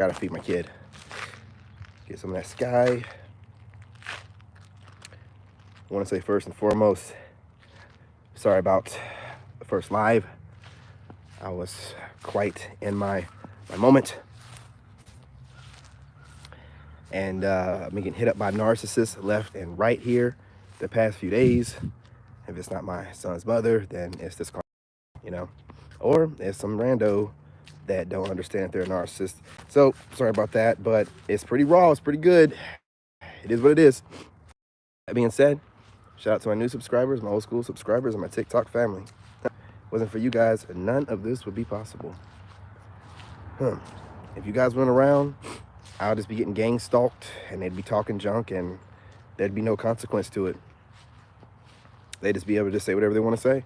Gotta feed my kid. Get some of that sky. I want to say first and foremost, sorry about the first live. I was quite in my moment. And I've been getting hit up by narcissists left and right here the past few days. If it's not my son's mother, then it's this, you know, or it's some rando that don't understand if they're a narcissist. So sorry about that, but it's pretty raw. It's pretty good. It is what it is. That being said, shout out to my new subscribers, my old school subscribers, and my TikTok family. Wasn't for you guys, none of this would be possible. If you guys weren't around, I'll just be getting gang stalked, and they'd be talking junk, and there'd be no consequence to it. They'd just be able to just say whatever they want to say,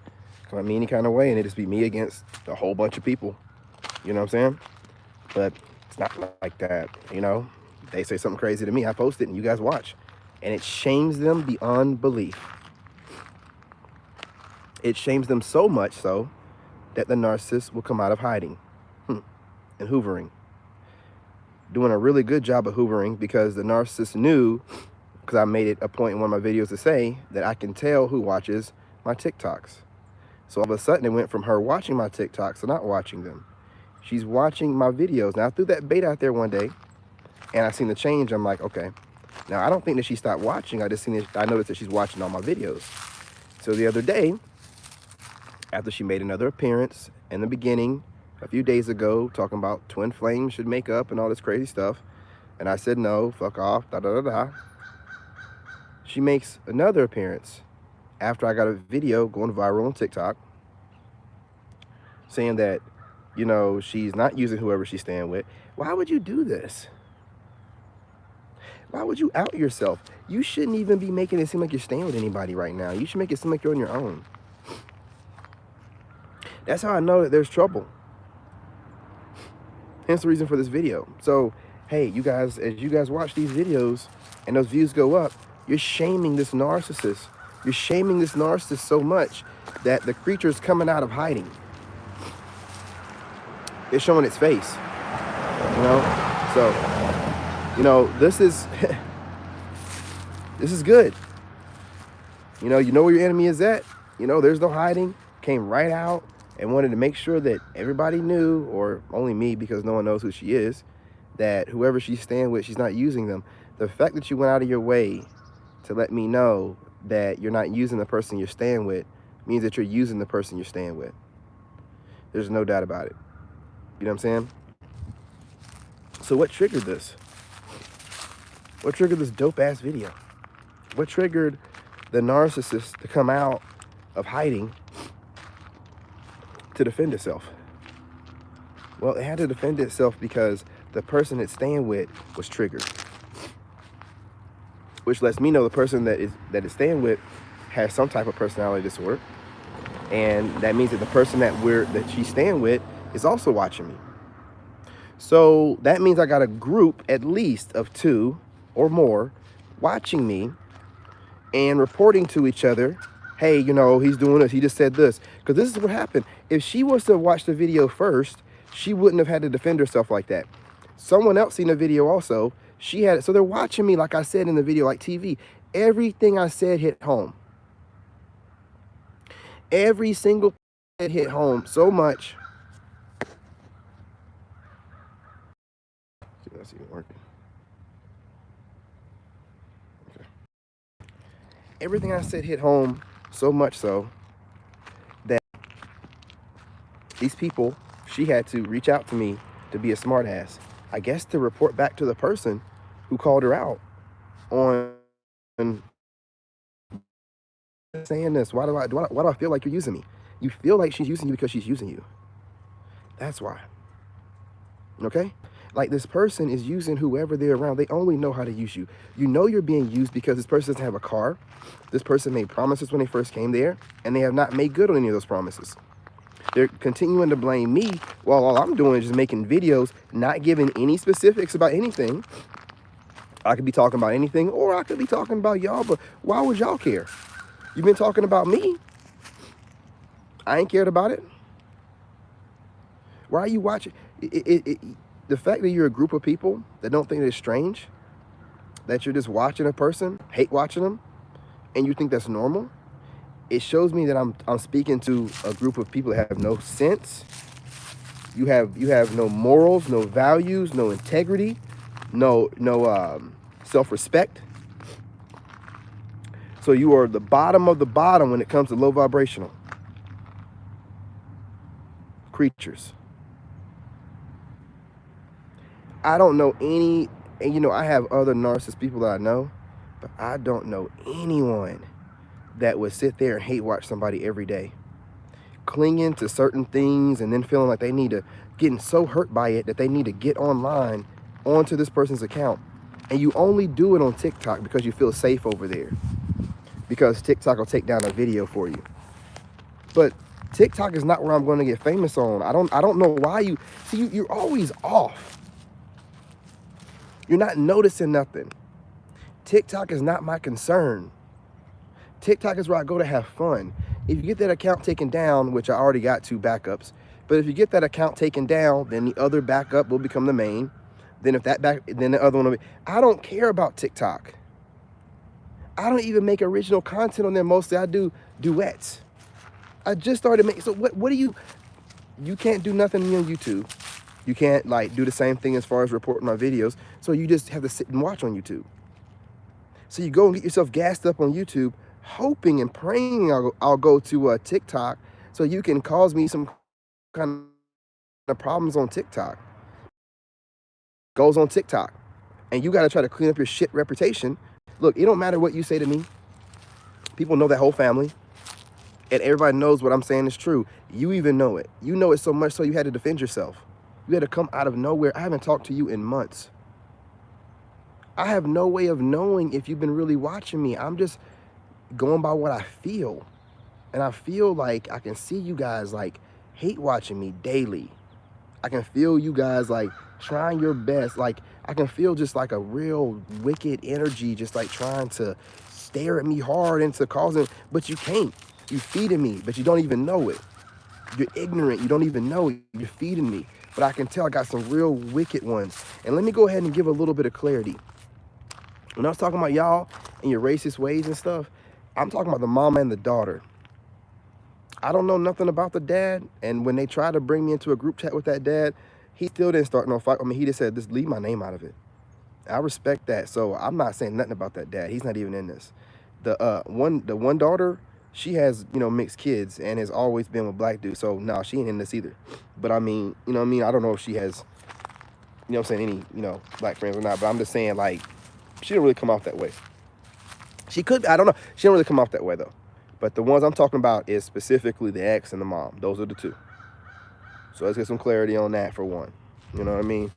come at me any kind of way, and it'd just be me against a whole bunch of people. You know what I'm saying? But it's not like that, you know? They say something crazy to me, I post it, and you guys watch. And it shames them beyond belief. It shames them so much so that the narcissist will come out of hiding and hoovering. Doing a really good job of hoovering, because the narcissist knew, because I made it a point in one of my videos to say that I can tell who watches my TikToks. So all of a sudden it went from her watching my TikToks to not watching them. She's watching my videos. Now I threw that bait out there one day and I seen the change. I'm like, okay. Now I don't think that she stopped watching. I noticed that she's watching all my videos. So the other day, after she made another appearance in the beginning, a few days ago, talking about twin flames should make up and all this crazy stuff, and I said no, fuck off, da da da da. She makes another appearance after I got a video going viral on TikTok saying that, you know, she's not using whoever she's staying with. Why would you do this? Why would you out yourself? You shouldn't even be making it seem like you're staying with anybody right now. You should make it seem like you're on your own. That's how I know that there's trouble. Hence the reason for this video. So, hey, you guys, as you guys watch these videos and those views go up, you're shaming this narcissist. You're shaming this narcissist so much that the creature's coming out of hiding. It's showing its face, you know? So, you know, this is, this is good. You know where your enemy is at. You know, there's no hiding. Came right out and wanted to make sure that everybody knew, or only me because no one knows who she is, that whoever she's staying with, she's not using them. The fact that you went out of your way to let me know that you're not using the person you're staying with means that you're using the person you're staying with. There's no doubt about it. You know what I'm saying? So what triggered this? What triggered this dope-ass video? What triggered the narcissist to come out of hiding to defend itself? Well, it had to defend itself because the person it's staying with was triggered. Which lets me know the person that it's staying with has some type of personality disorder. And that means that the person that she's staying with is also watching me. So that means I got a group at least of 2 or more watching me and reporting to each other, hey, you know, he's doing this, he just said this. Because this is what happened. If she was to watch the video first, she wouldn't have had to defend herself like that. Someone else seen the video also. She had it. So they're watching me, like I said in the video, like TV. Everything I said hit home. Every single thing hit home so much. See if that's even working. Okay. Everything I said hit home so much so that these people, she had to reach out to me to be a smartass. I guess to report back to the person who called her out on saying this. Why do I feel like you're using me? You feel like she's using you because she's using you. That's why. Okay? Like, this person is using whoever they're around. They only know how to use you. You know you're being used because this person doesn't have a car. This person made promises when they first came there, and they have not made good on any of those promises. They're continuing to blame me while all I'm doing is just making videos, not giving any specifics about anything. I could be talking about anything, or I could be talking about y'all, but why would y'all care? You've been talking about me. I ain't cared about it. Why are you watching? the fact that you're a group of people that don't think it's strange, that you're just watching a person, hate watching them, and you think that's normal, it shows me that I'm speaking to a group of people that have no sense. You have no morals, no values, no integrity, no self-respect. So you are the bottom of the bottom when it comes to low vibrational creatures. I don't know any, and you know, I have other narcissist people that I know, but I don't know anyone that would sit there and hate watch somebody every day, clinging to certain things and then feeling like they need to, getting so hurt by it that they need to get online onto this person's account. And you only do it on TikTok because you feel safe over there, because TikTok will take down a video for you. But TikTok is not where I'm going to get famous on. I don't know why you see, you're always off. You're not noticing nothing. TikTok is not my concern. TikTok is where I go to have fun. If you get that account taken down, which I already got 2 backups, but if you get that account taken down, then the other backup will become the main. Then if that then the other one will be. I don't care about TikTok. I don't even make original content on there. Mostly I do duets. I just started making, so what do you can't do nothing on YouTube. You can't like do the same thing as far as reporting my videos. So you just have to sit and watch on YouTube. So you go and get yourself gassed up on YouTube, hoping and praying I'll go to TikTok so you can cause me some kind of problems on TikTok. Goes on TikTok. And you got to try to clean up your shit reputation. Look, it don't matter what you say to me. People know that whole family. And everybody knows what I'm saying is true. You even know it. You know it so much so you had to defend yourself. You had to come out of nowhere. I haven't talked to you in months. I have no way of knowing if you've been really watching me. I'm just going by what I feel. And I feel like I can see you guys like hate watching me daily. I can feel you guys like trying your best. Like I can feel just like a real wicked energy just like trying to stare at me hard into causing, but you can't. You're feeding me, but you don't even know it. You're ignorant. You don't even know it. You're feeding me. But I can tell I got some real wicked ones. And let me go ahead and give a little bit of clarity. When I was talking about y'all and your racist ways and stuff, I'm talking about the mama and the daughter. I don't know nothing about the dad. And when they tried to bring me into a group chat with that dad, he still didn't start no fight. I mean, he just said, just leave my name out of it. I respect that. So I'm not saying nothing about that dad. He's not even in this. The one daughter, she has, you know, mixed kids and has always been with black dudes. So no, she ain't in this either. But I mean, you know what I mean? I don't know if she has, you know what I'm saying, any, you know, black friends or not. But I'm just saying, like, she didn't really come off that way. She could, I don't know. She didn't really come off that way though. But the ones I'm talking about is specifically the ex and the mom. Those are the two. So let's get some clarity on that for one. You know what I mean?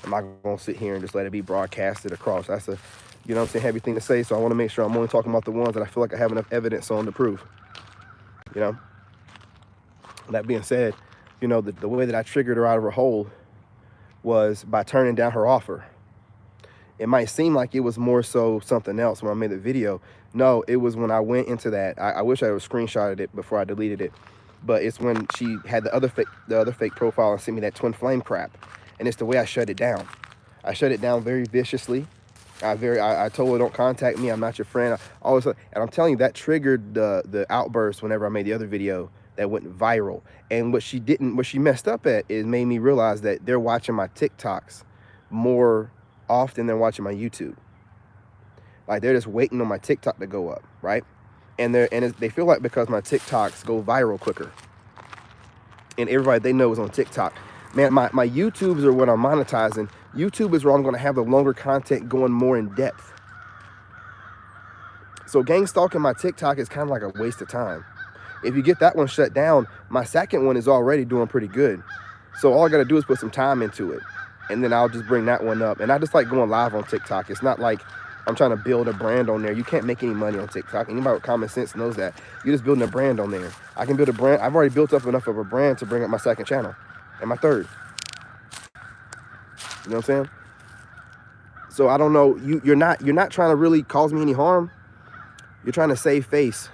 I'm not going to sit here and just let it be broadcasted across. That's a, you know what I'm saying, heavy thing to say. So I want to make sure I'm only talking about the ones that I feel like I have enough evidence on to prove. You know? That being said, you know, the way that I triggered her out of her hole was by turning down her offer. It might seem like it was more so something else when I made the video. No, it was when I went into that. I wish I would have screenshotted it before I deleted it. But it's when she had the other fake profile and sent me that twin flame crap. And it's the way I shut it down. I shut it down very viciously. I told her, don't contact me. I'm not your friend. And I'm telling you, that triggered the outburst whenever I made the other video that went viral. And what she messed up at is made me realize that they're watching my TikToks more often than watching my YouTube. Like they're just waiting on my TikTok to go up, right? And they feel like because my TikToks go viral quicker, and everybody they know is on TikTok. Man, my YouTubes are what I'm monetizing. YouTube is where I'm going to have the longer content going more in depth. So gang stalking my TikTok is kind of like a waste of time. If you get that one shut down, my second one is already doing pretty good. So all I got to do is put some time into it. And then I'll just bring that one up. And I just like going live on TikTok. It's not like I'm trying to build a brand on there. You can't make any money on TikTok. Anybody with common sense knows that. You're just building a brand on there. I can build a brand. I've already built up enough of a brand to bring up my second channel and my third. You know what I'm saying? So I don't know. You're not trying to really cause me any harm. You're trying to save face.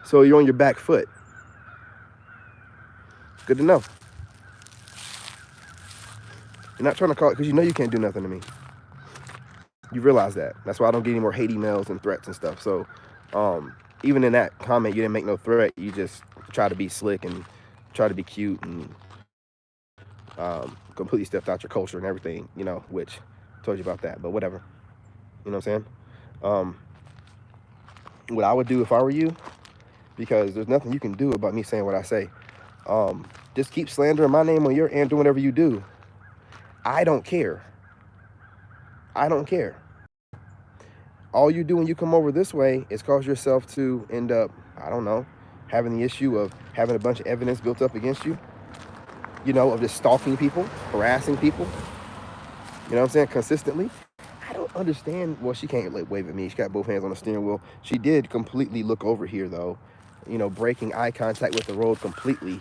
So you're on your back foot. Good to know. You're not trying to call it because you know you can't do nothing to me. You realize that. That's why I don't get any more hate emails and threats and stuff. So even in that comment, you didn't make no threat. You just try to be slick and try to be cute and completely stepped out your culture and everything, you know, which I told you about that, but whatever. You know what I'm saying? What I would do if I were you, because there's nothing you can do about me saying what I say. Just keep slandering my name on your end, do whatever you do. I don't care. I don't care. All you do when you come over this way is cause yourself to end up, I don't know, having the issue of having a bunch of evidence built up against you, you know, of just stalking people, harassing people, you know what I'm saying, consistently. I don't understand. Well, she can't like wave at me. She got both hands on the steering wheel. She did completely look over here though, you know, breaking eye contact with the road completely,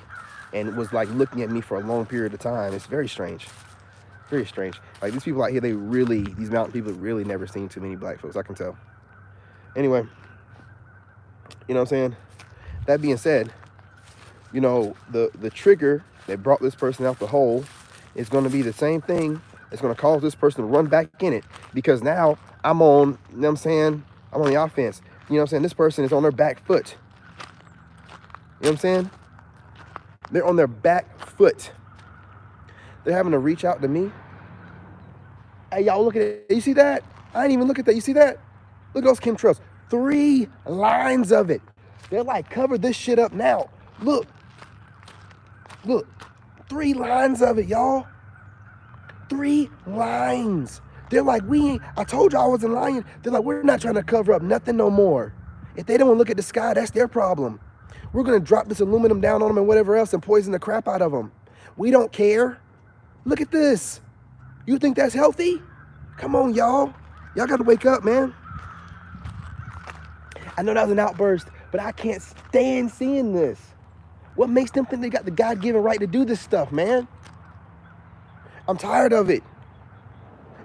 and was like looking at me for a long period of time. It's very strange. Very strange. Like these people out here, these mountain people really never seen too many black folks, I can tell. Anyway, you know what I'm saying? That being said, you know, the trigger that brought this person out the hole is going to be the same thing. It's going to cause this person to run back in it, because now I'm on, you know what I'm saying? I'm on the offense. You know what I'm saying? This person is on their back foot. You know what I'm saying? They're on their back foot. They're having to reach out to me. Hey, y'all, look at it. You see that? I didn't even look at that. You see that? Look at those chemtrails. 3 lines of it. They're like, cover this shit up now. Look. Look. 3 lines of it, y'all. 3 lines. They're like, I told you I wasn't lying. They're like, we're not trying to cover up nothing no more. If they don't want to look at the sky, that's their problem. We're going to drop this aluminum down on them and whatever else and poison the crap out of them. We don't care. Look at this. You think that's healthy? Come on, y'all. Y'all got to wake up, man. I know that was an outburst, but I can't stand seeing this. What makes them think they got the God-given right to do this stuff, man? I'm tired of it.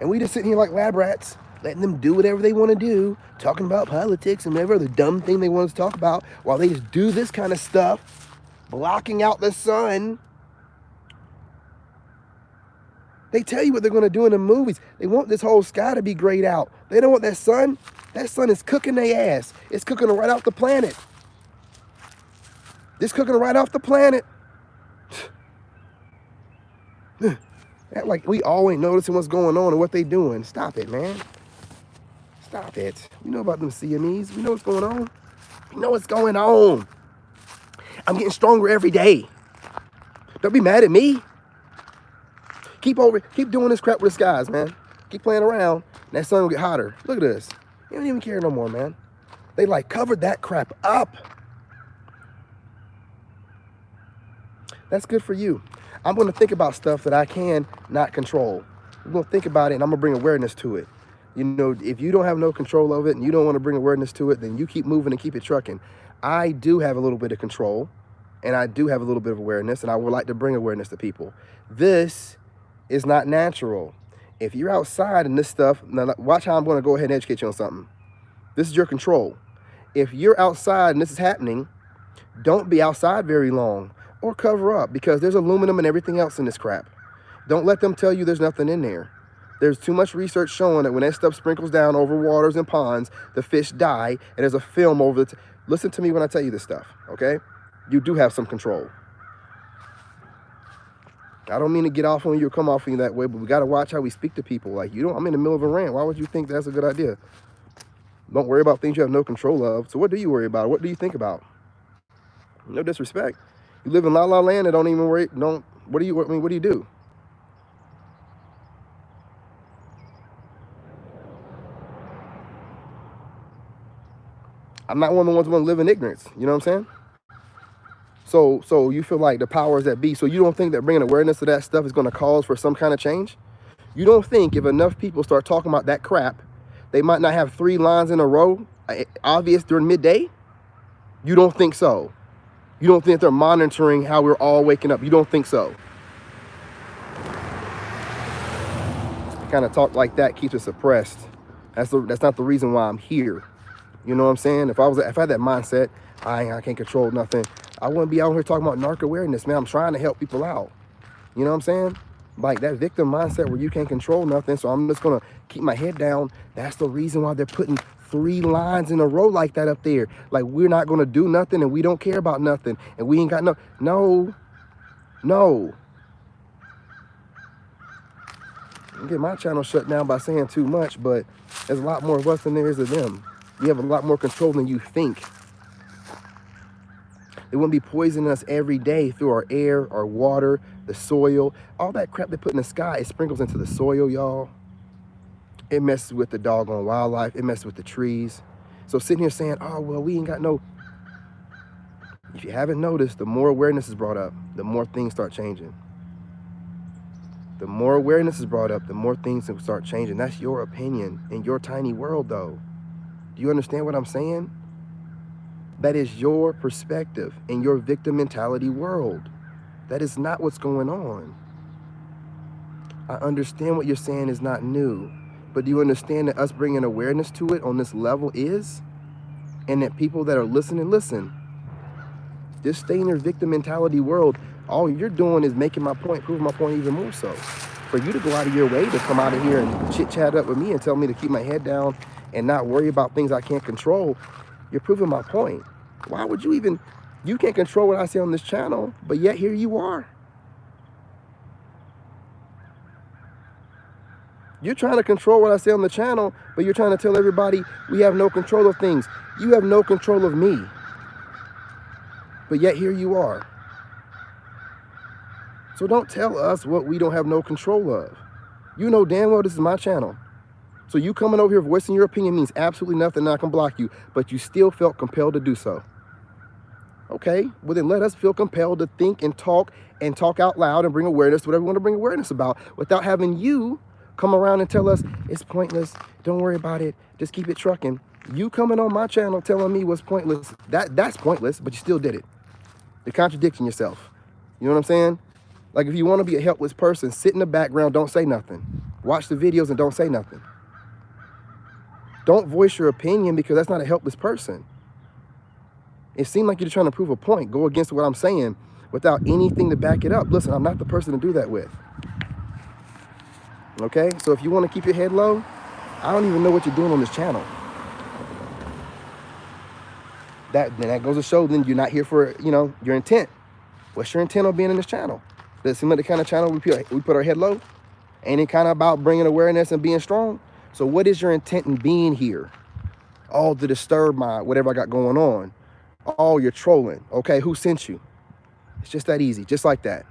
And we just sitting here like lab rats, letting them do whatever they want to do, talking about politics and whatever other dumb thing they want us to talk about, while they just do this kind of stuff, blocking out the sun. They tell you what they're going to do in the movies. They want this whole sky to be grayed out. They don't want that sun. That sun is cooking their ass. It's cooking them right off the planet. It's cooking them right off the planet. Act like we all ain't noticing what's going on and what they doing. Stop it, man. Stop it. We know about them CMEs. We know what's going on. We know what's going on. I'm getting stronger every day. Don't be mad at me. Keep doing this crap with the skies, man. Keep playing around, and that sun will get hotter. Look at this. They don't even care no more, man. They like covered that crap up. That's good for you. I'm going to think about stuff that I can not control. I'm going to think about it, and I'm going to bring awareness to it. You know, if you don't have no control of it and you don't want to bring awareness to it, then you keep moving and keep it trucking. I do have a little bit of control, and I do have a little bit of awareness, and I would like to bring awareness to people. This is not natural. If you're outside and this stuff, now watch how I'm going to go ahead and educate you on something. This is your control. If you're outside and this is happening, don't be outside very long or cover up, because there's aluminum and everything else in this crap. Don't let them tell you there's nothing in there. There's too much research showing that when that stuff sprinkles down over waters and ponds, the fish die, and there's a film over the listen to me when I tell you this stuff, okay? You do have some control. I don't mean to get off on you or come off on you that way, but we got to watch how we speak to people. Like, I'm in the middle of a rant. Why would you think that's a good idea? Don't worry about things you have no control of. So what do you worry about? What do you think about? No disrespect. You live in La La Land and don't even worry. What do you do? I'm not one of the ones who want to live in ignorance. You know what I'm saying? So you feel like the powers that be, so you don't think that bringing awareness to that stuff is going to cause for some kind of change? You don't think if enough people start talking about that crap, they might not have 3 lines in a row, obvious during midday? You don't think so? You don't think they're monitoring how we're all waking up? You don't think so? Kind of talk like that keeps it suppressed. That's not the reason why I'm here. You know what I'm saying? If I had that mindset, I can't control nothing, I wouldn't be out here talking about narc awareness, man. I'm trying to help people out. You know what I'm saying? Like that victim mindset where you can't control nothing, so I'm just gonna keep my head down. That's the reason why they're putting 3 lines in a row like that up there. Like we're not gonna do nothing and we don't care about nothing and we ain't got no. I get my channel shut down by saying too much, but there's a lot more of us than there is of them. We have a lot more control than you think. They wouldn't be poisoning us every day through our air, our water, the soil. All that crap they put in the sky, it sprinkles into the soil, y'all. It messes with the doggone wildlife. It messes with the trees. So sitting here saying, oh, well, we ain't got no... If you haven't noticed, the more awareness is brought up, the more things start changing. The more awareness is brought up, the more things will start changing. That's your opinion in your tiny world, though. Do you understand what I'm saying? That is your perspective in your victim mentality world. That is not what's going on. I understand what you're saying is not new, but do you understand that us bringing awareness to it on this level is? And that people that are listening, listen. Just stay in your victim mentality world. All you're doing is making my point, proving my point even more so. For you to go out of your way to come out of here and chit-chat up with me and tell me to keep my head down and not worry about things I can't control, you're proving my point. Why would you even... You can't control what I say on this channel, but yet here you are. You're trying to control what I say on the channel, but you're trying to tell everybody we have no control of things. You have no control of me. But yet here you are. So don't tell us what we don't have no control of. You know damn well this is my channel. So you coming over here voicing your opinion means absolutely nothing, and I can block you, but you still felt compelled to do so. Okay, well then let us feel compelled to think and talk out loud and bring awareness to whatever we want to bring awareness about without having you come around and tell us it's pointless, don't worry about it, just keep it trucking. You coming on my channel telling me what's pointless, that's pointless, but you still did it. You're contradicting yourself. You know what I'm saying? Like if you want to be a helpless person, sit in the background, don't say nothing. Watch the videos and don't say nothing. Don't voice your opinion because that's not a helpless person. It seemed like you're trying to prove a point, go against what I'm saying without anything to back it up. Listen, I'm not the person to do that with. Okay? So if you want to keep your head low, I don't even know what you're doing on this channel. That goes to show then you're not here for, you know, your intent. What's your intent on being in this channel? Does it seem like the kind of channel we put our head low? Ain't it kind of about bringing awareness and being strong? So what is your intent in being here? All to disturb my whatever I got going on. Oh, you're trolling. Okay, who sent you? It's just that easy, just like that.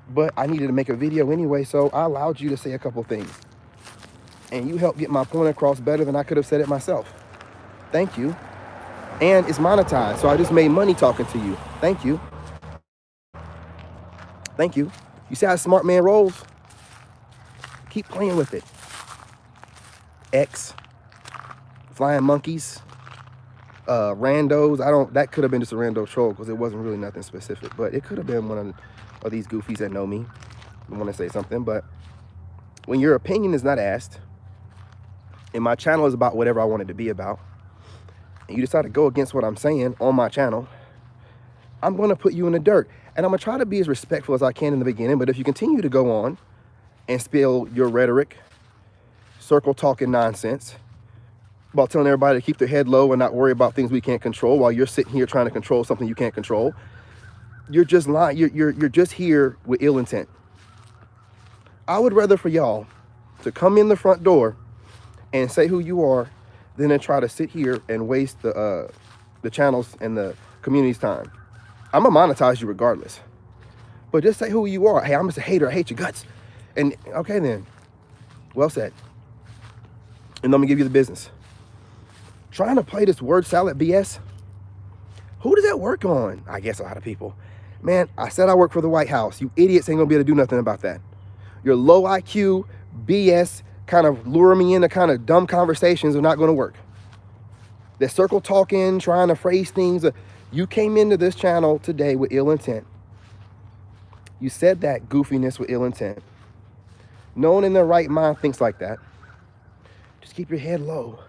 But I needed to make a video anyway, so I allowed you to say a couple things. And you helped get my point across better than I could have said it myself. Thank you. And it's monetized, so I just made money talking to you. Thank you. Thank you. You see how a smart man rolls? Keep playing with it. X, flying monkeys, randos. That could have been just a rando troll because it wasn't really nothing specific, but it could have been one of these goofies that know me and want to say something. But when your opinion is not asked, and my channel is about whatever I want it to be about, and you decide to go against what I'm saying on my channel, I'm going to put you in the dirt. And I'm going to try to be as respectful as I can in the beginning, but if you continue to go on and spill your rhetoric, circle talking nonsense, about telling everybody to keep their head low and not worry about things we can't control while you're sitting here trying to control something you can't control, you're just lying. You're just here with ill intent. I would rather for y'all to come in the front door and say who you are than to try to sit here and waste the channels and the community's time. I'm gonna monetize you regardless, but just say who you are. Hey, I'm just a hater. I hate your guts. And okay then, well said. And I'm gonna give you the business. Trying to play this word salad BS. Who does that work on? I guess a lot of people. Man, I said I work for the White House. You idiots ain't gonna be able to do nothing about that. Your low IQ BS kind of lure me into kind of dumb conversations are not gonna work. That circle talking, trying to phrase things. You came into this channel today with ill intent. You said that goofiness with ill intent. No one in their right mind thinks like that. Just keep your head low.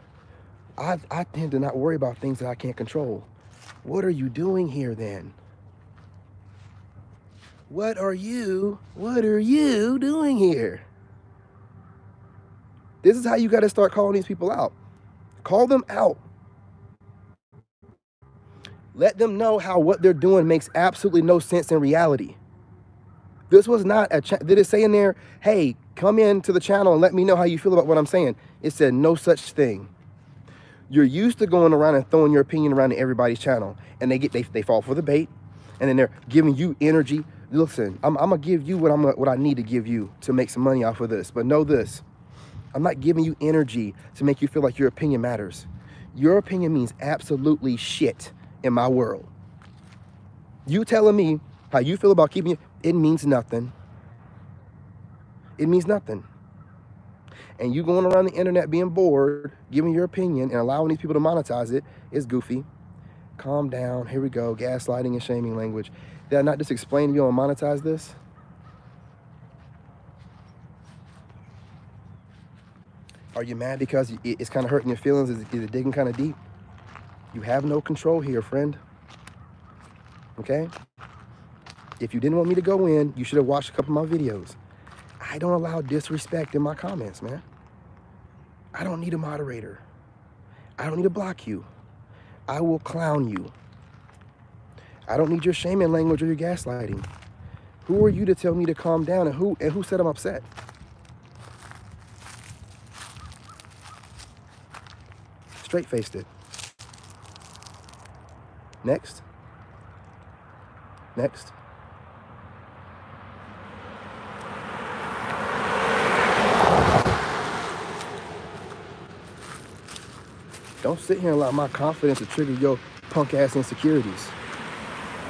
I tend to not worry about things that I can't control. What are you doing here then? What are you doing here? This is how you got to start calling these people out. Call them out. Let them know how what they're doing makes absolutely no sense in reality. This was not a did it say in there, hey, come into the channel and let me know how you feel about what I'm saying? It said no such thing. You're used to going around and throwing your opinion around to everybody's channel, and they fall for the bait, and then they're giving you energy. Listen, I'm gonna give you what I need to give you to make some money off of this. But know this, I'm not giving you energy to make you feel like your opinion matters. Your opinion means absolutely shit in my world. You telling me how you feel about keeping it means nothing. It means nothing. And you going around the internet being bored, giving your opinion and allowing these people to monetize it is goofy. Calm down. Here we go. Gaslighting and shaming language. Did I not just explain to you how to monetize this? Are you mad because it's kind of hurting your feelings? Is it digging kind of deep? You have no control here, friend. Okay? If you didn't want me to go in, you should have watched a couple of my videos. I don't allow disrespect in my comments, man. I don't need a moderator. I don't need to block you. I will clown you. I don't need your shaming language or your gaslighting. Who are you to tell me to calm down, and who said I'm upset? Straight-faced it. Next. Next. Don't sit here and allow my confidence to trigger your punk ass insecurities.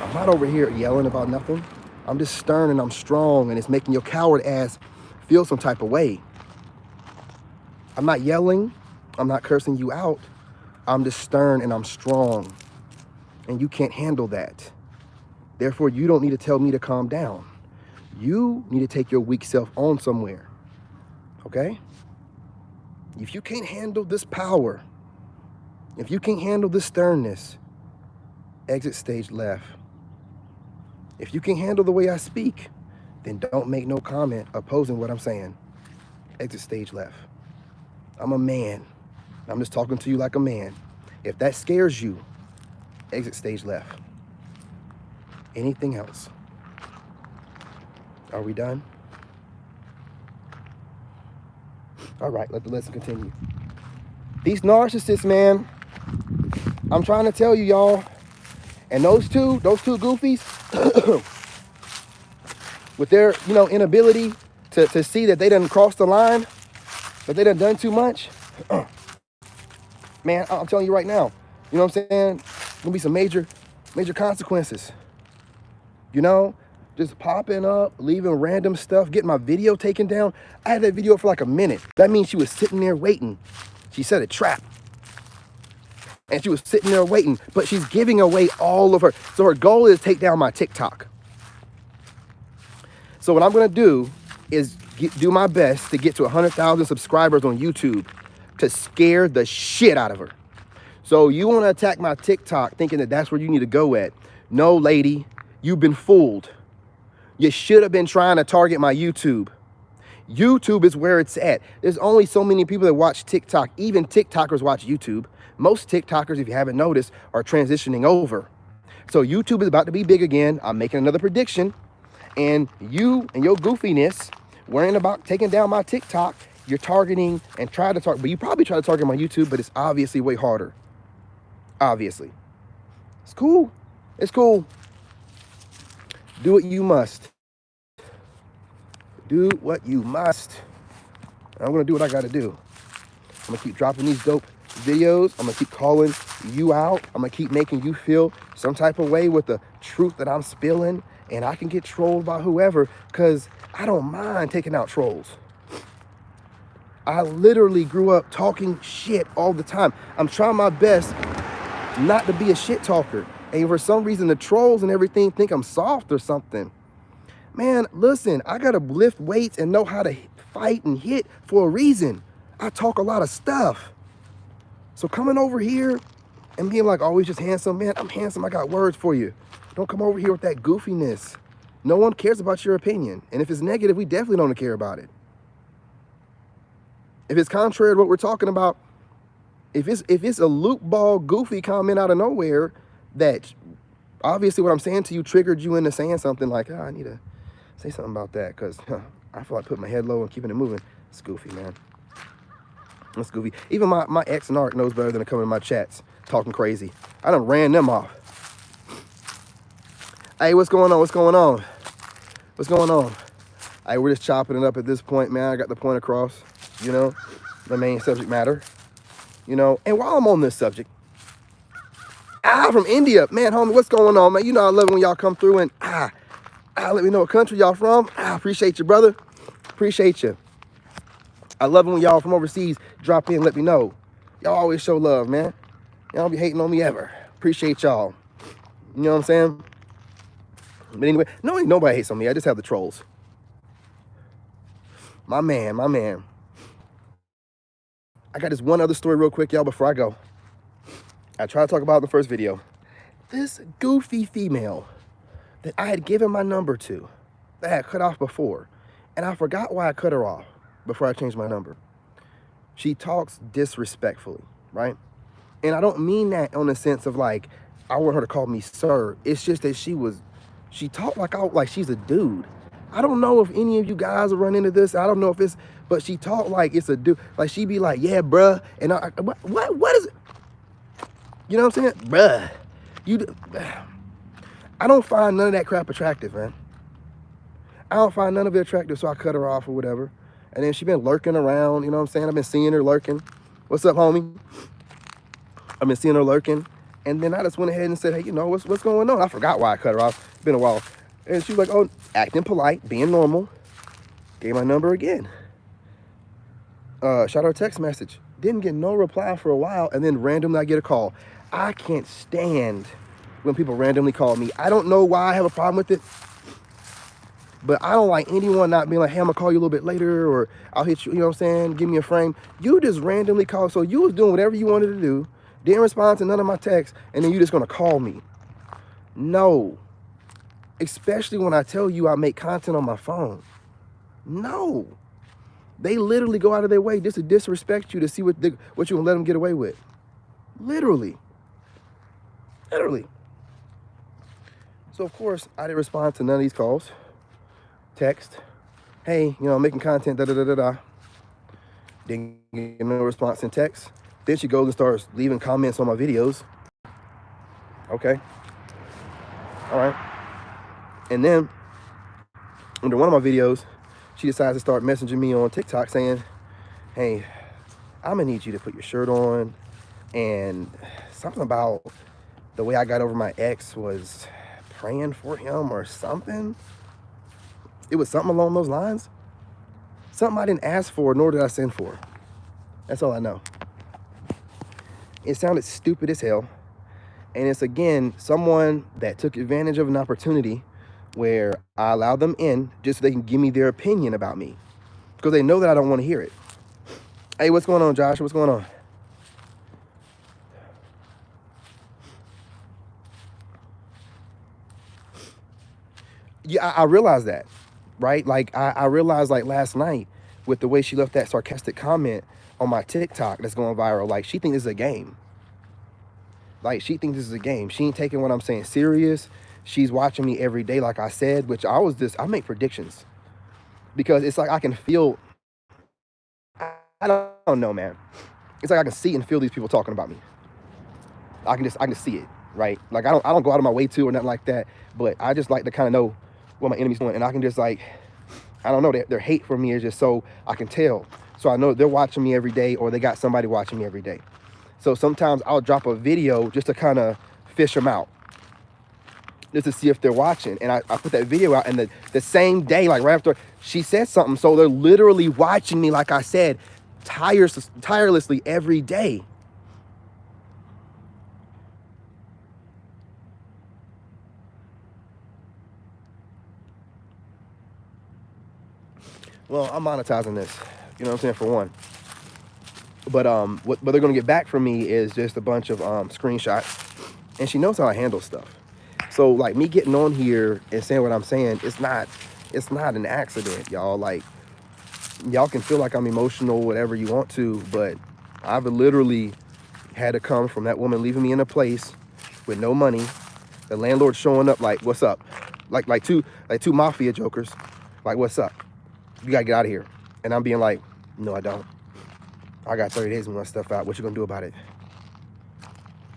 I'm not over here yelling about nothing. I'm just stern and I'm strong, and it's making your coward ass feel some type of way. I'm not yelling. I'm not cursing you out. I'm just stern and I'm strong. And you can't handle that. Therefore, you don't need to tell me to calm down. You need to take your weak self on somewhere. Okay? If you can't handle this power, if you can't handle this sternness, exit stage left. If you can't handle the way I speak, then don't make no comment opposing what I'm saying. Exit stage left. I'm a man. I'm just talking to you like a man. If that scares you, exit stage left. Anything else? Are we done? All right, let the lesson continue. These narcissists, man, I'm trying to tell you, y'all, and those two goofies, with their, inability to see that they done crossed the line, that they done too much, man, I'm telling you right now, you know what I'm saying? Gonna be some major consequences. Just popping up, leaving random stuff, getting my video taken down. I had that video for like a minute. That means she was sitting there waiting. She set a trap. And she was sitting there waiting, but she's giving away all of her. So her goal is to take down my TikTok. So what I'm gonna do is do my best to get to 100,000 subscribers on YouTube to scare the shit out of her. So you wanna attack my TikTok thinking that that's where you need to go at. No, lady, you've been fooled. You should have been trying to target my YouTube. YouTube is where it's at. There's only so many people that watch TikTok. Even TikTokers watch YouTube. Most TikTokers, if you haven't noticed, are transitioning over. So YouTube is about to be big again. I'm making another prediction. And you and your goofiness, worrying about taking down my TikTok, you're targeting and try to target, but you probably try to target my YouTube, but it's obviously way harder. Obviously. It's cool. It's cool. Do what you must. Do what you must. I'm going to do what I got to do. I'm going to keep dropping these dope videos. I'm going to keep calling you out. I'm going to keep making you feel some type of way with the truth that I'm spilling. And I can get trolled by whoever because I don't mind taking out trolls. I literally grew up talking shit all the time. I'm trying my best not to be a shit talker. And for some reason, the trolls and everything think I'm soft or something. Man, listen, I got to lift weights and know how to fight and hit for a reason. I talk a lot of stuff. So coming over here and being like, oh, he's just handsome, man, I'm handsome. I got words for you. Don't come over here with that goofiness. No one cares about your opinion. And if it's negative, we definitely don't care about it. If it's contrary to what we're talking about, if it's a loop ball, goofy comment out of nowhere that obviously what I'm saying to you triggered you into saying something like, I need to say something about that because I feel like putting my head low and keeping it moving. It's goofy, man. It's goofy. Even my ex narc knows better than to come in my chats talking crazy. I done ran them off. Hey, what's going on? What's going on? What's going on? Hey, we're just chopping it up at this point, man. I got the point across, you know, the main subject matter, you know. And while I'm on this subject, from India, man, homie, what's going on, man? You know I love it when y'all come through and let me know what country y'all from. Appreciate you, brother. Appreciate you. I love it when y'all from overseas drop in, let me know. Y'all always show love, man. Y'all don't be hating on me ever. Appreciate y'all. You know what I'm saying? But anyway, nobody hates on me. I just have the trolls. My man. I got this one other story real quick, y'all, before I go. I tried to talk about it in the first video. This goofy female that I had given my number to, that I had cut off before, and I forgot why I cut her off before I changed my number. She talks disrespectfully, right? And I don't mean that on the sense of like, I want her to call me sir. It's just that she talked like she's a dude. I don't know if any of you guys will run into this. I don't know if it's, but she talked like it's a dude. Like she be like, yeah, bruh. And what is it? You know what I'm saying? Bruh. I don't find none of that crap attractive, man. I don't find none of it attractive, so I cut her off or whatever. And then she been lurking around, you know what I'm saying? I've been seeing her lurking. What's up, homie? I've been seeing her lurking. And then I just went ahead and said, hey, you know, what's going on? I forgot why I cut her off. It's been a while. And she was like, oh, acting polite, being normal. Gave my number again. Shot her a text message. Didn't get no reply for a while, and then randomly I get a call. I can't stand when people randomly call me. I don't know why I have a problem with it, but I don't like anyone not being like, hey, I'm gonna call you a little bit later, or I'll hit you, you know what I'm saying? Give me a frame. You just randomly call. So you was doing whatever you wanted to do, didn't respond to none of my texts, and then you just gonna call me. No. Especially when I tell you I make content on my phone. No. They literally go out of their way just to disrespect you to see what you can let them get away with. Literally. So, of course, I didn't respond to none of these calls. Text. Hey, you know, I'm making content, da-da-da-da-da. Didn't get no response in text. Then she goes and starts leaving comments on my videos. Okay. All right. And then, under one of my videos, she decides to start messaging me on TikTok saying, hey, I'm gonna need you to put your shirt on. And something about the way I got over my ex was praying for him or something. It was something along those lines. Something I didn't ask for, nor did I send for. That's all I know. It sounded stupid as hell. And it's, again, someone that took advantage of an opportunity where I allow them in just so they can give me their opinion about me, because they know that I don't want to hear it. Hey, what's going on, Josh? What's going on? Yeah, I realized that, right? Like, I realized, like, last night with the way she left that sarcastic comment on my TikTok that's going viral. Like, she thinks this is a game. Like, she thinks this is a game. She ain't taking what I'm saying serious. She's watching me every day, like I said, which I make predictions. Because it's like I can feel, I don't know, man. It's like I can see and feel these people talking about me. I can see it, right? Like, I don't go out of my way to or nothing like that, but I just like to kind of know what my enemy's doing. And I can just, like, I don't know, their hate for me is just so I can tell. So I know they're watching me every day, or they got somebody watching me every day. So sometimes I'll drop a video just to kind of fish them out, just to see if they're watching. And I put that video out, and the same day, like right after she said something, so they're literally watching me, like I said, tirelessly every day. Well, I'm monetizing this, you know what I'm saying, for one. But what they're gonna get back from me is just a bunch of screenshots, and she knows how I handle stuff. So like me getting on here and saying what I'm saying, it's not an accident, y'all. Like, y'all can feel like I'm emotional, whatever you want to, but I've literally had to come from that woman leaving me in a place with no money, the landlord showing up like, what's up? Like two mafia jokers, like, what's up? You gotta get out of here. And I'm being like, no, I don't. I got 30 days to run stuff out. What you gonna do about it?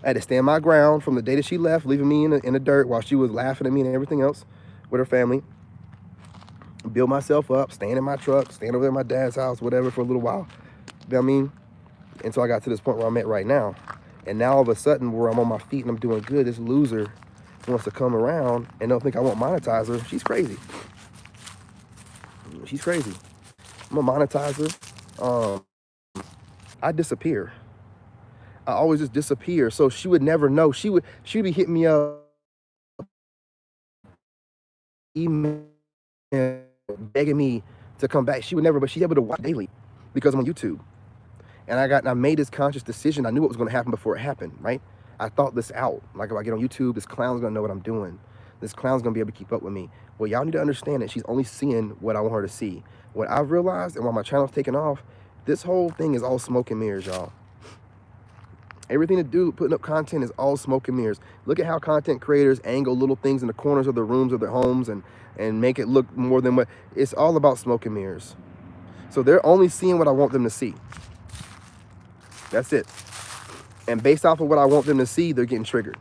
I had to stand my ground from the day that she left, leaving me in the dirt while she was laughing at me and everything else with her family. Build myself up, stand in my truck, stand over there at my dad's house, whatever, for a little while. You know what I mean? Until I got to this point where I'm at right now. And now all of a sudden, where I'm on my feet and I'm doing good, this loser wants to come around and don't think I won't monetize her. She's crazy. She's crazy. I'm a monetizer. I disappear. I always just disappear. So she would never know. She'd be hitting me up, email, begging me to come back. She would never, but she's able to watch daily because I'm on YouTube. And I made this conscious decision. I knew what was going to happen before it happened, right? I thought this out. Like, if I get on YouTube, this clown's going to know what I'm doing. This clown's going to be able to keep up with me. Well, y'all need to understand that she's only seeing what I want her to see. What I've realized, and while my channel's taking off, this whole thing is all smoke and mirrors, y'all. Everything to do putting up content is all smoke and mirrors. Look at how content creators angle little things in the corners of their rooms of their homes and make it look more than what. It's all about smoke and mirrors. So they're only seeing what I want them to see. That's it. And based off of what I want them to see, they're getting triggered.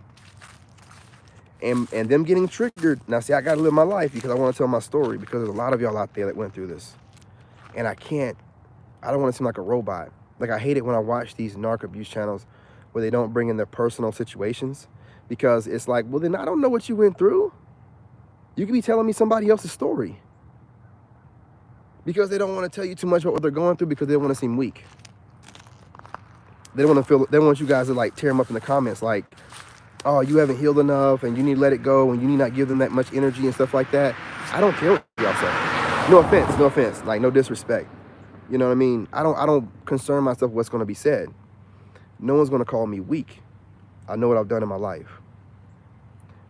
And them getting triggered, now see, I got to live my life because I want to tell my story, because there's a lot of y'all out there that went through this. And I don't want to seem like a robot. Like, I hate it when I watch these narc abuse channels where they don't bring in their personal situations, because it's like, well, then I don't know what you went through. You could be telling me somebody else's story. Because they don't want to tell you too much about what they're going through, because they don't want to seem weak. They don't want you guys to like tear them up in the comments like, oh, you haven't healed enough and you need to let it go and you need not give them that much energy and stuff like that. I don't care what y'all say. No offense, like, no disrespect. You know what I mean? I don't concern myself with what's going to be said. No one's going to call me weak. I know what I've done in my life.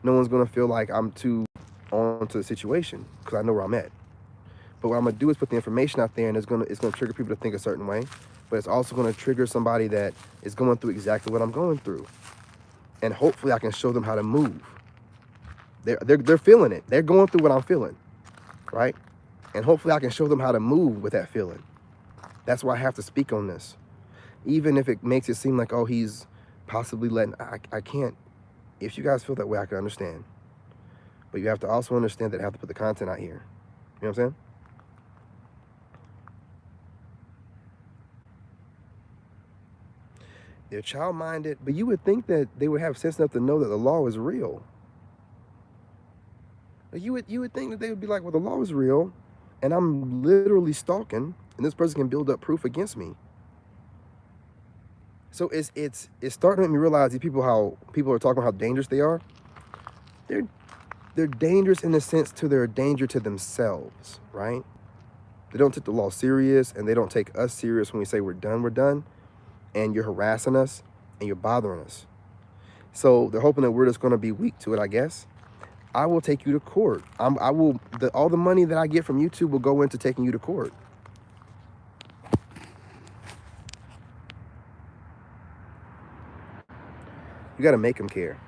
No one's going to feel like I'm too on to the situation, because I know where I'm at. But what I'm going to do is put the information out there, and it's going to trigger people to think a certain way. But it's also going to trigger somebody that is going through exactly what I'm going through. And hopefully I can show them how to move. They're feeling it. They're going through what I'm feeling, right? And hopefully I can show them how to move with that feeling. That's why I have to speak on this. Even if it makes it seem like, oh, he's possibly letting, I can't. If you guys feel that way, I can understand. But you have to also understand that I have to put the content out here. You know what I'm saying? They're child-minded, but you would think that they would have sense enough to know that the law is real. You would think that they would be like, well, the law is real, and I'm literally stalking, and this person can build up proof against me. So it's starting to make me realize these people, how people are talking about how dangerous they are. They're dangerous in the sense to they're a danger to themselves, right? They don't take the law serious, and they don't take us serious when we say we're done. And you're harassing us and you're bothering us. So they're hoping that we're just going to be weak to it, I guess. I will take you to court. All the money that I get from YouTube will go into taking you to court. You got to make them care.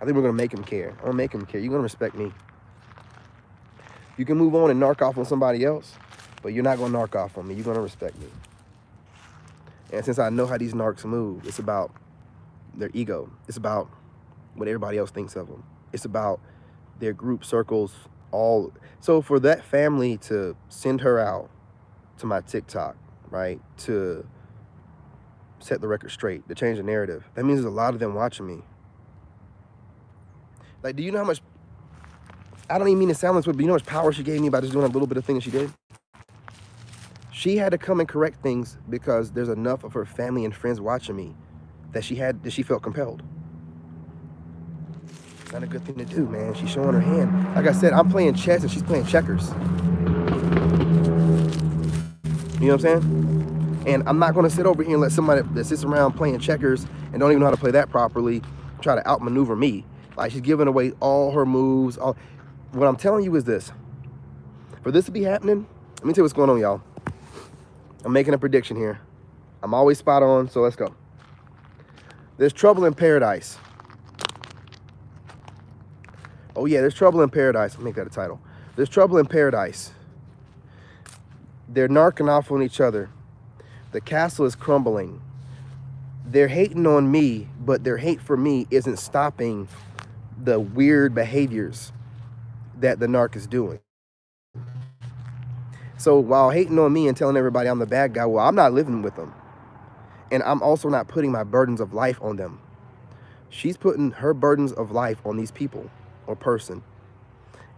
I think we're going to make them care. I'm going to make them care. You're going to respect me. You can move on and narc off on somebody else, but you're not going to narc off on me. You're going to respect me. And since I know how these narcs move, it's about their ego. It's about what everybody else thinks of them. It's about their group circles. So for that family to send her out to my TikTok, right, to set the record straight, to change the narrative, that means there's a lot of them watching me. Like, do you know how much, I don't even mean to sound this way, but you know how much power she gave me by just doing a little bit of thing that she did? She had to come and correct things because there's enough of her family and friends watching me that she felt compelled. It's not a good thing to do, man. She's showing her hand. Like I said, I'm playing chess and she's playing checkers. You know what I'm saying? And I'm not going to sit over here and let somebody that sits around playing checkers and don't even know how to play that properly try to outmaneuver me. Like, she's giving away all her moves. What I'm telling you is this. For this to be happening, let me tell you what's going on, y'all. I'm making a prediction here. I'm always spot on, so let's go. There's trouble in paradise. Oh, yeah, there's trouble in paradise. I'll make that a title. There's trouble in paradise. They're narking off on each other. The castle is crumbling. They're hating on me, but their hate for me isn't stopping the weird behaviors that the narc is doing. So while hating on me and telling everybody I'm the bad guy, well, I'm not living with them. And I'm also not putting my burdens of life on them. She's putting her burdens of life on these people or person.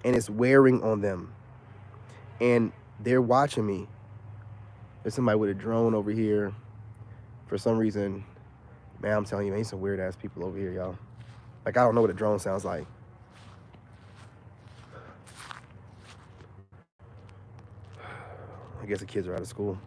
And it's wearing on them. And they're watching me. There's somebody with a drone over here. For some reason, man, I'm telling you, man, there's some weird ass people over here, y'all. Like, I don't know what a drone sounds like. I guess the kids are out of school.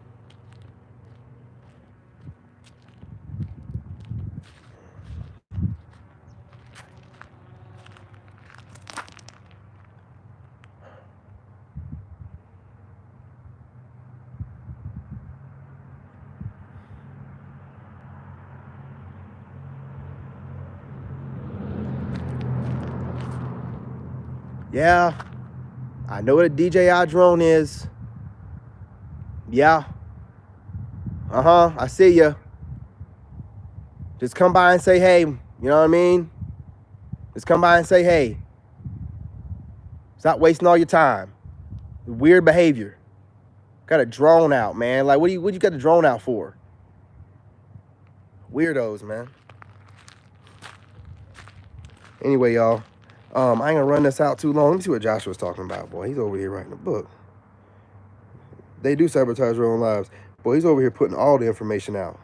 Yeah, I know what a DJI drone is. Yeah. I see ya. Just come by and say hey. You know what I mean? Just come by and say hey. Stop wasting all your time. Weird behavior. Got a drone out, man. Like, what you got the drone out for? Weirdos, man. Anyway, y'all. I ain't gonna run this out too long. Let me see what Joshua's talking about, boy. He's over here writing a book. They do sabotage their own lives. Boy, he's over here putting all the information out.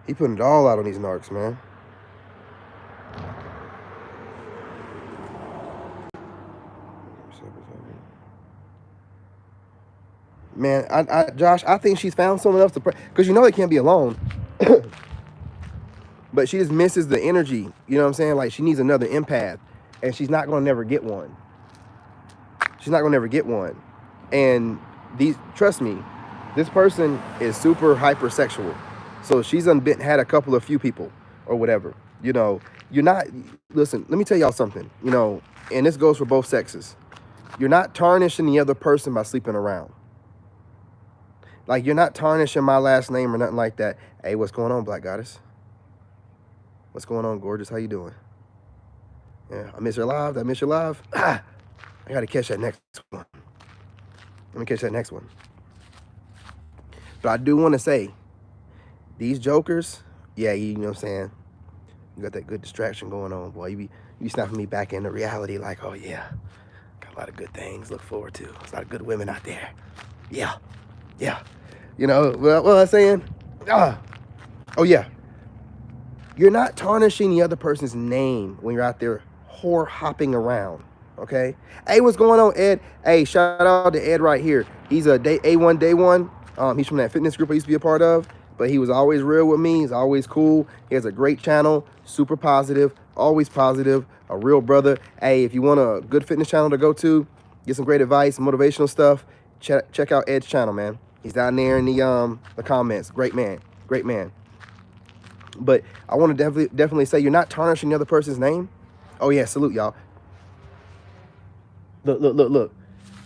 He putting it all out on these narcs, man. Man, Josh, I think she's found someone else to pray. Because you know they can't be alone. But she just misses the energy. You know what I'm saying? Like, she needs another empath. And she's not going to never get one. She's not going to never get one. And trust me, this person is super hypersexual. So she's had a few people or whatever. You know, you're not, listen, let me tell y'all something, you know, and this goes for both sexes. You're not tarnishing the other person by sleeping around. Like, you're not tarnishing my last name or nothing like that. Hey, what's going on, Black Goddess? What's going on, gorgeous? How you doing? Yeah, I miss your live. I miss your live. I got to catch that next one. Let me catch that next one. But I do want to say, these jokers, yeah, you know what I'm saying? You got that good distraction going on, boy. You be snapping me back into reality like, oh, yeah, got a lot of good things to look forward to. There's a lot of good women out there. Yeah. You know, what I'm saying? Oh, yeah. You're not tarnishing the other person's name when you're out there whore hopping around, okay? Hey, what's going on, Ed? Hey, shout out to Ed right here. He's a A1 Day One. He's from that fitness group I used to be a part of, but he was always real with me. He's always cool. He has a great channel, super positive, always positive, a real brother. Hey, if you want a good fitness channel to go to, get some great advice, motivational stuff, check out Ed's channel, man. He's down there in the comments. Great man. But I want to definitely say you're not tarnishing the other person's name. Oh yeah, salute y'all. Look.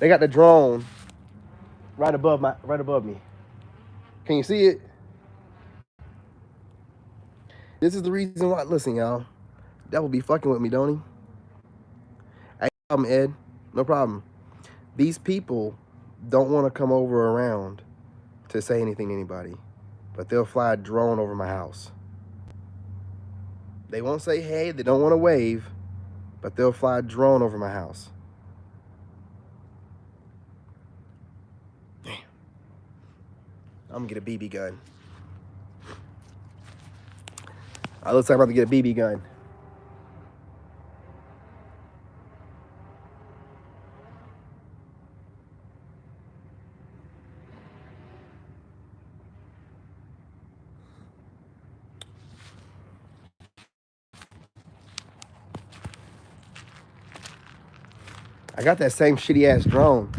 They got the drone right above me. Can you see it? This is the reason why. Listen, y'all. Devil be fucking with me, don't he? Hey, no problem, Ed. No problem. These people don't want to come over around to say anything to anybody, but they'll fly a drone over my house. They won't say hey, they don't want to wave, but they'll fly a drone over my house. Damn. I'm gonna get a BB gun. Looks like I'm about to get a BB gun. I got that same shitty ass drone.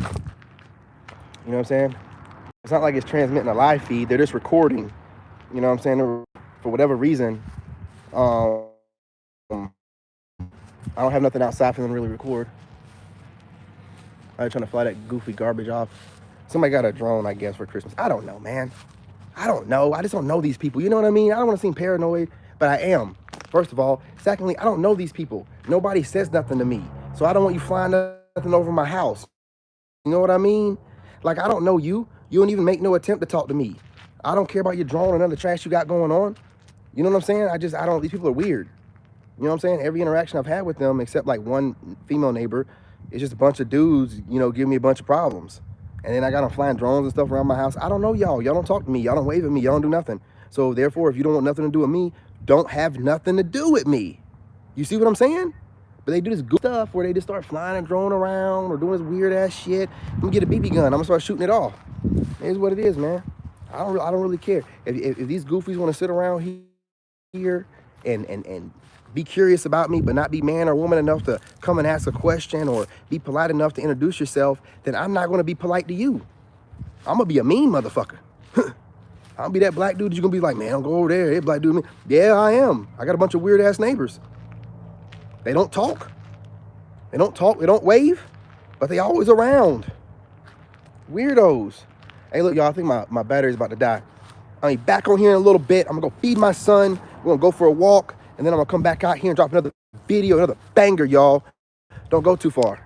You know what I'm saying? It's not like it's transmitting a live feed. They're just recording. You know what I'm saying? For whatever reason, I don't have nothing outside for them to really record. I'm trying to fly that goofy garbage off. Somebody got a drone, I guess, for Christmas. I don't know, man. I don't know. I just don't know these people. You know what I mean? I don't want to seem paranoid, but I am. First of all. Secondly, I don't know these people. Nobody says nothing to me. So I don't want you flying nothing over my house. You know what I mean? Like, I don't know you. You don't even make no attempt to talk to me. I don't care about your drone and other trash you got going on. You know what I'm saying? I don't, these people are weird. You know what I'm saying? Every interaction I've had with them, except like one female neighbor, it's just a bunch of dudes, you know, giving me a bunch of problems. And then I got them flying drones and stuff around my house. I don't know y'all. Y'all don't talk to me. Y'all don't wave at me. Y'all don't do nothing. So therefore, if you don't want nothing to do with me, don't have nothing to do with me. You see what I'm saying? But they do this good stuff where they just start flying and droning around or doing this weird ass shit. I'm gonna get a BB gun. I'm gonna start shooting it off. Here's what it is, man. I don't really care. If these goofies want to sit around here and be curious about me, but not be man or woman enough to come and ask a question or be polite enough to introduce yourself, then I'm not gonna be polite to you. I'm gonna be a mean motherfucker. I'll be that black dude that you're gonna be like, man, don't go over there. Hey, black dude. Yeah, I am. I got a bunch of weird ass neighbors. They don't talk. They don't wave, but they always around. Weirdos. Hey, look, y'all, I think my battery's about to die. I'll be back on here in a little bit. I'm gonna go feed my son. We're gonna go for a walk, and then I'm gonna come back out here and drop another video, another banger, y'all. Don't go too far.